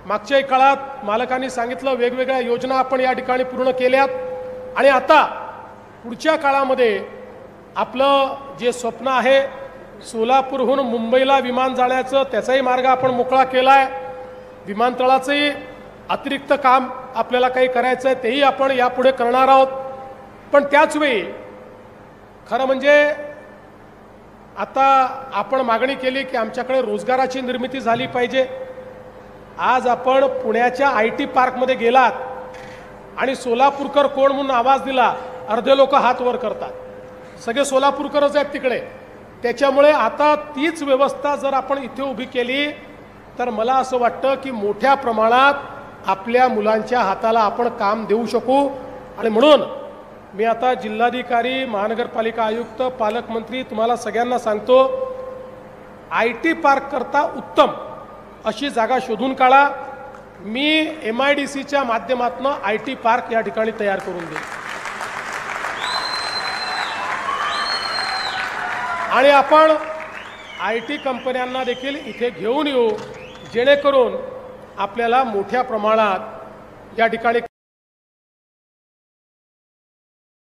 मागच्या काळात मालकांनी सांगितलं वेगवेगळ्या योजना आपण या ठिकाणी पूर्ण केल्यात आणि आता पुढच्या काळामध्ये आपलं जे स्वप्न आहे सोलापूरहून मुंबईला विमान जाण्याचं त्याचाही मार्ग आपण मोकळा केला आहे। विमानतळाचंही अतिरिक्त काम आपल्याला काही करायचं आहे तेही आपण यापुढे करणार आहोत। पण त्याच वेळी खरं म्हणजे आता आपण मागणी केली की आमच्याकडे रोजगाराची निर्मिती झाली पाहिजे। आज आपण पुण्याच्या IT पार्कमध्ये गेलात आणि सोलापूरकर कोण म्हणून आवाज दिला अर्धे लोक हात वर करतात, सगळे सोलापूरकरच आहेत तिकडे। त्याच्यामुळे आता तीच व्यवस्था जर आपण इथे उभी केली तर मला असं वाटतं की मोठ्या प्रमाणात आपल्या मुलांच्या हाताला आपण काम देऊ शकू। आणि म्हणून मी आता जिल्हाधिकारी, महानगरपालिका आयुक्त, पालकमंत्री तुम्हाला सगळ्यांना सांगतो IT पार्क करता उत्तम अशी जागा शोधून काढा। मी MIDCच्या माध्यमातून IT पार्क या ठिकाणी तयार करून देईन आणि आपण IT कंपन्यांना देखील इथे घेऊन येऊ जेणेकरून आपल्याला मोठ्या प्रमाणात या ठिकाणी